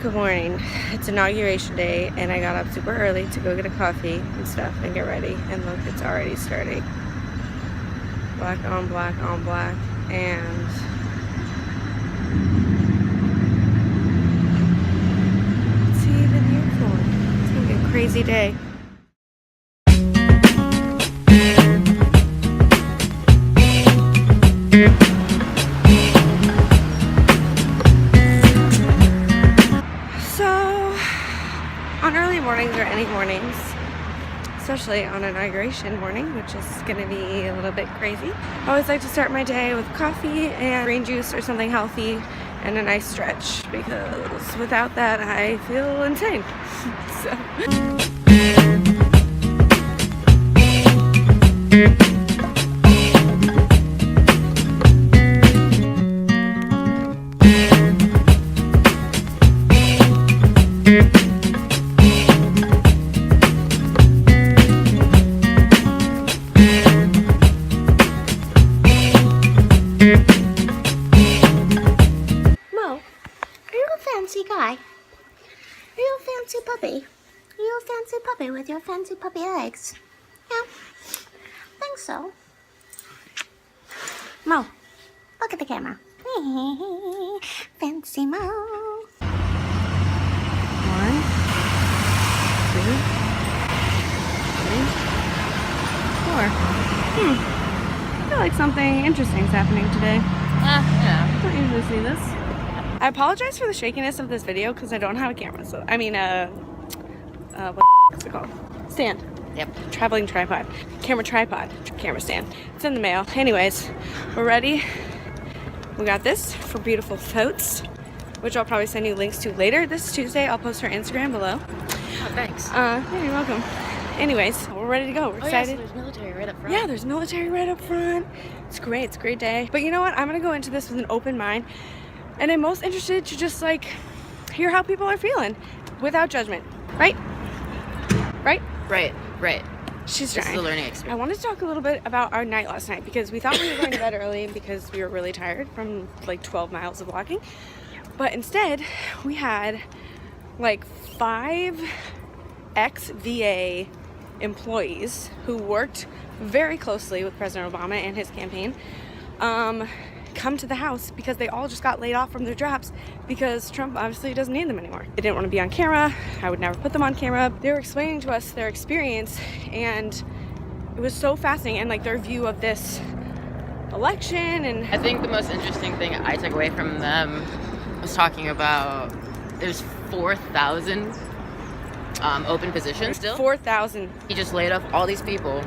Good morning. It's Inauguration Day and I got up super early to go get a coffee and stuff and get ready, and look, it's already starting. Black on black on black, and it's even here for it. It's gonna be a crazy day. On early mornings, or any mornings, especially on inauguration morning, which is gonna be a little bit crazy, I always like to start my day with coffee and green juice or something healthy and a nice stretch, because without that I feel insane. So fancy guy? Are you a fancy puppy? Are you a fancy puppy with your fancy puppy legs? Yeah, think so. Mo, look at the camera. Fancy Mo. 1, 2, 3, 4. I feel like something interesting is happening today. Yeah. I don't usually see this. I apologize for the shakiness of this video because I don't have a camera. So I mean, what's it called? Stand. Yep. Traveling tripod. Camera tripod. Camera stand. It's in the mail. Anyways, we're ready. We got this for beautiful Totes, which I'll probably send you links to later this Tuesday. I'll post her Instagram below. Oh, thanks. Yeah, you're welcome. Anyways, we're ready to go. We're excited. Yeah, so there's military right up front. Yeah, there's military right up front. It's great. It's a great day. But you know what? I'm gonna go into this with an open mind. And I'm most interested to just like hear how people are feeling without judgment, right? Right? Right. She's This trying. is a learning experience. I wanted to talk a little bit about our night last night because we thought we were going to bed early because we were really tired from like 12 miles of walking. But instead, we had like 5 ex-VA employees who worked very closely with President Obama and his campaign come to the house because they all just got laid off from their jobs because Trump obviously doesn't need them anymore. They didn't want to be on camera. I would never put them on camera. They were explaining to us their experience, and it was so fascinating, and like their view of this election. And I think the most interesting thing I took away from them was talking about there's 4,000 open positions still. 4,000. He just laid off all these people.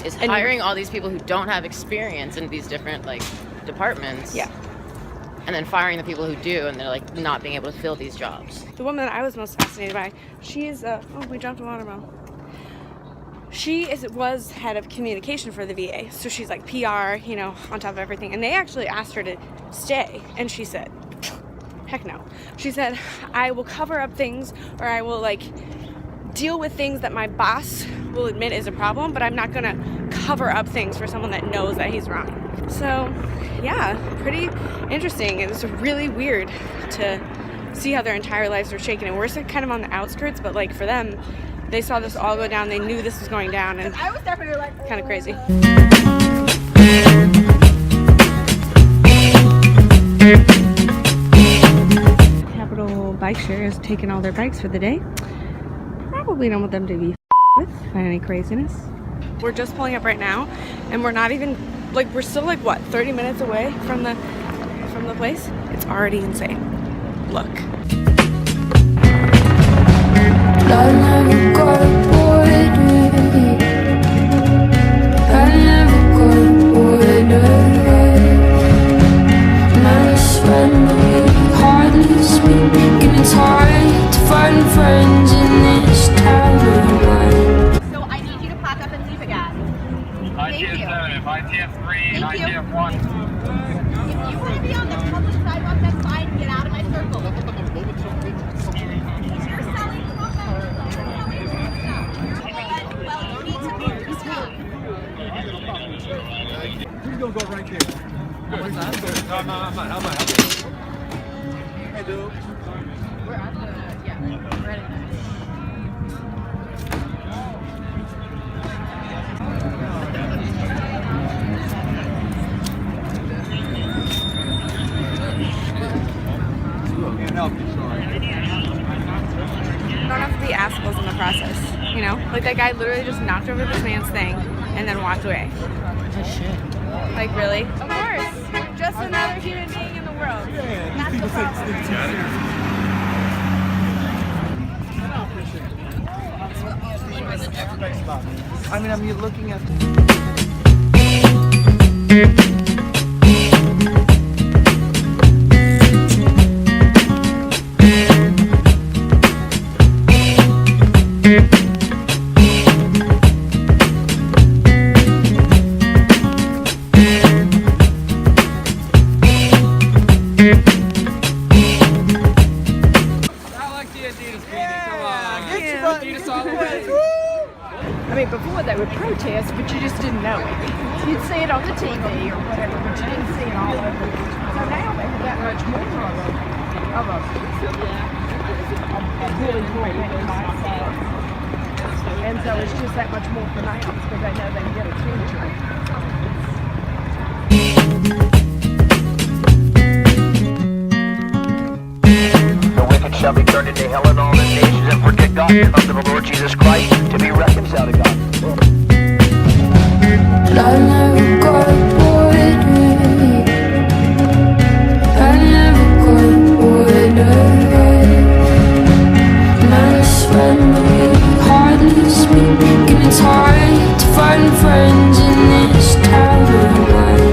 Is hiring all these people who don't have experience in these different like departments. Yeah. And then firing the people who do, and they're like not being able to fill these jobs. The woman that I was most fascinated by, she is oh, we jumped a watermelon. She was head of communication for the VA, so she's like PR, you know, on top of everything. And they actually asked her to stay, and she said, heck no. She said, I will cover up things, or I will like deal with things that my boss will admit is a problem, but I'm not gonna cover up things for someone that knows that he's wrong. So yeah, pretty interesting. It was really weird to see how their entire lives were shaken, and we're kind of on the outskirts, but like for them, they saw this all go down. They knew this was going down, and I was definitely like kind of crazy. Capital Bike Share has taken all their bikes for the day. Probably don't want them to be with by any craziness. We're just pulling up right now, and we're not even like, we're still like what, 30 minutes away from the place. It's already insane. Look. ITF1. If you want to be on the public sidewalk, that's fine. Get out of my circle. You're selling products. We're at the, yeah, we're at it. Don't have to be assholes in the process, you know? Like that guy literally just knocked over this man's thing and then walked away. Oh shit. Like really? Of course. You're just another human being in the world. That's the problem. I mean, I'm looking at. I mean, before they would protest, but you just didn't know it. You'd see it on the TV or whatever, but you didn't see it all over. So now they have that much more of a really mindset. And so it's just that much more pronounced because they know they can get attention. The wicked shall be turned into hell, and all the nations that forget God come to the Lord Jesus Christ to be reconciled to God. I never got bored. I never got bored. And I spend my week hardly speak, and it's hard to find friends in this town of mine.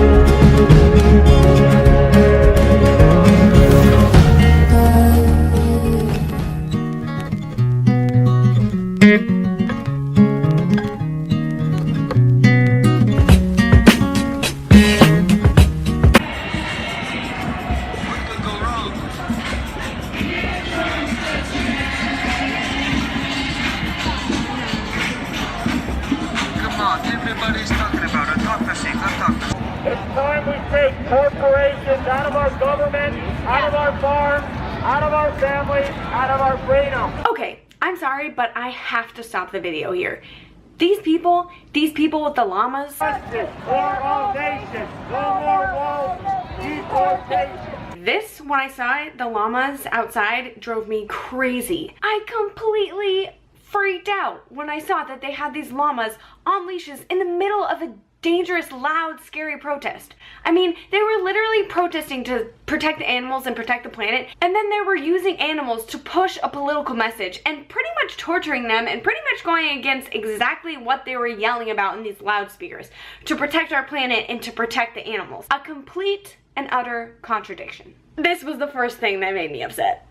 Everybody's talking about it. Talk to see. Let's talk to see. It's time we take corporations out of our government, out of our farms, out of our families, out of our freedom. Okay, I'm sorry, but I have to stop the video here. These people with the llamas. Justice for all nations. No more walls. Deportation. This, when I saw it, the llamas outside drove me crazy. I completely freaked out when I saw that they had these llamas on leashes in the middle of a dangerous, loud, scary protest. I mean, they were literally protesting to protect the animals and protect the planet, and then they were using animals to push a political message and pretty much torturing them and pretty much going against exactly what they were yelling about in these loudspeakers, to protect our planet and to protect the animals. A complete and utter contradiction. This was the first thing that made me upset.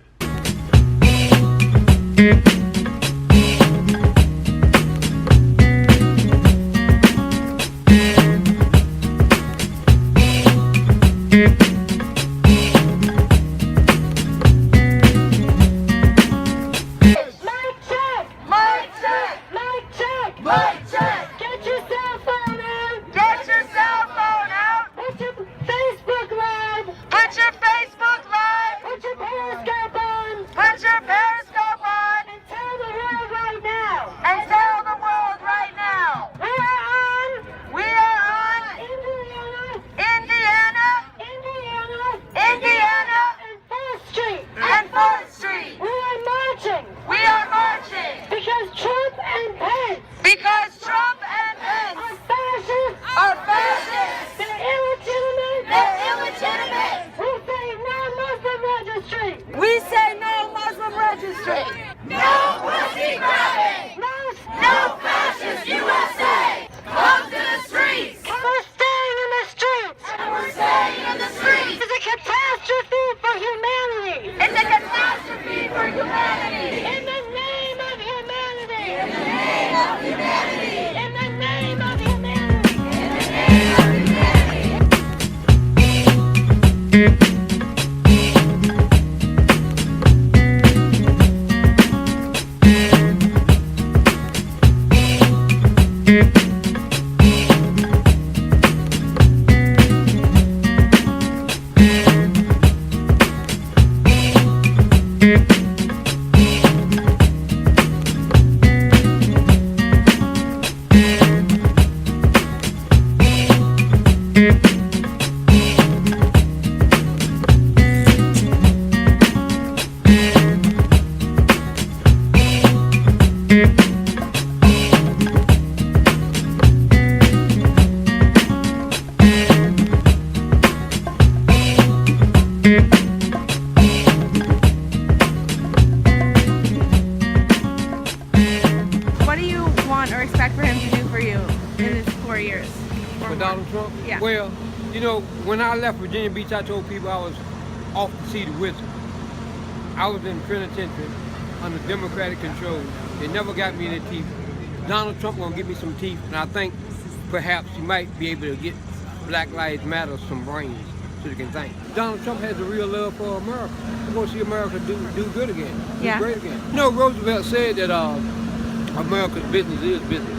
Donald Trump? Yeah. Well, you know, when I left Virginia Beach, I told people I was off to see the wizard. I was in penitentiary under Democratic control. They never got me any teeth. Donald Trump gonna give me some teeth, and I think perhaps he might be able to get Black Lives Matter some brains so they can think. Donald Trump has a real love for America. He wants to see America do good again, do great again. You know, Roosevelt said that America's business is business,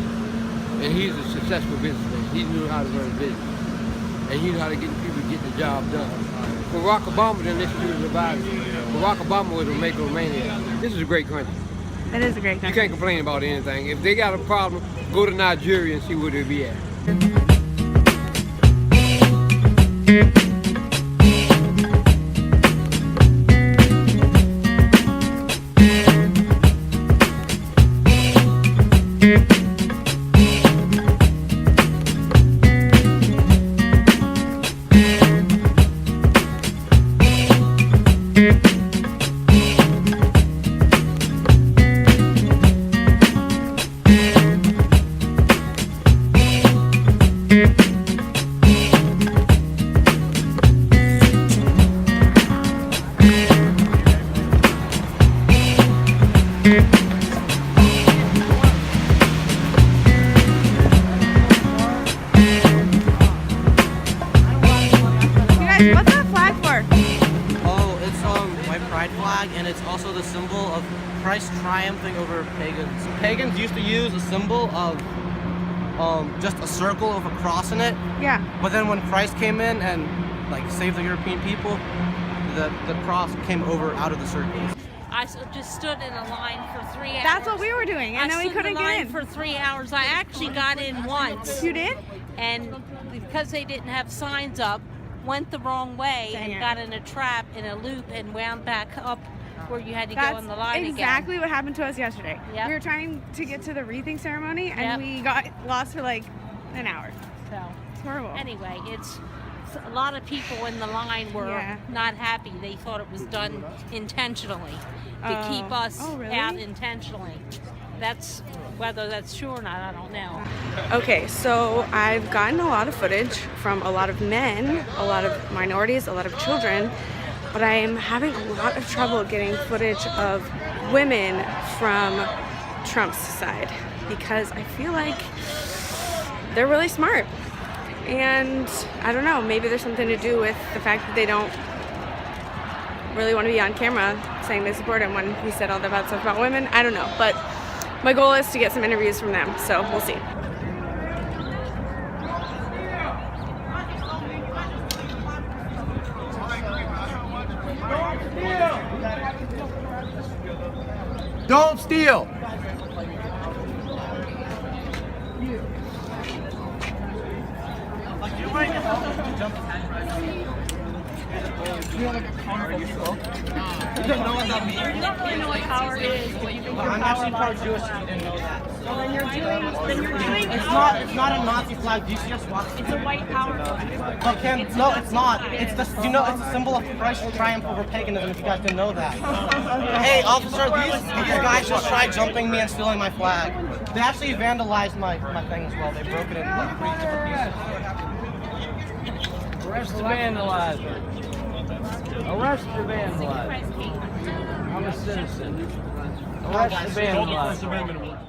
and he's a successful businessman. He knew how to run a business, and he knew how to get people to get the job done. Barack Obama didn't listen to his advisors. Barack Obama was a megalomaniac. This is a great country. It is a great You country. can't complain about anything. If they got a problem, go to Nigeria and see where they be at. What's that flag for? Oh, it's my pride flag, and it's also the symbol of Christ triumphing over pagans. Pagans used to use a symbol of just a circle with a cross in it. Yeah. But then when Christ came in and like saved the European people, the cross came over out of the circle. I just stood in a line for 3 hours. That's what we were doing, and then we couldn't get in. for 3 hours. I actually got in once. You did? And because they didn't have signs up, went the wrong way Dang and it. got in a trap in a loop and wound back up where you had to go in the line exactly what happened to us yesterday. Yep. We were trying to get to the wreathing ceremony, and Yep. we got lost for like an hour. again. So It's horrible. anyway, it's a lot of people in the line were Yeah. not happy. They thought it was done intentionally to keep us really? out intentionally. That's whether that's true or not, I don't know. Okay, so I've gotten a lot of footage from a lot of men, a lot of minorities, a lot of children, but I am having a lot of trouble getting footage of women from Trump's side because I feel like they're really smart. And I don't know, maybe there's something to do with the fact that they don't really want to be on camera saying they support him when he said all the bad stuff about women. I don't know, but my goal is to get some interviews from them, so we'll see. Don't steal! I'm actually part Jewish, if you didn't know that. Well, then you're doing It's not a Nazi flag. Do you see us watching? it's a white power flag. Okay, no, it's not. It's the it's a symbol of Christ's triumph over paganism. If you guys didn't know that. Hey, officer, these guys just tried jumping me and stealing my flag. They actually vandalized my thing as well. They broke it into like 3 different pieces. Arrest the vandalizer. Arrest the vandalizer. I'm a citizen. Arrest the vandalizer.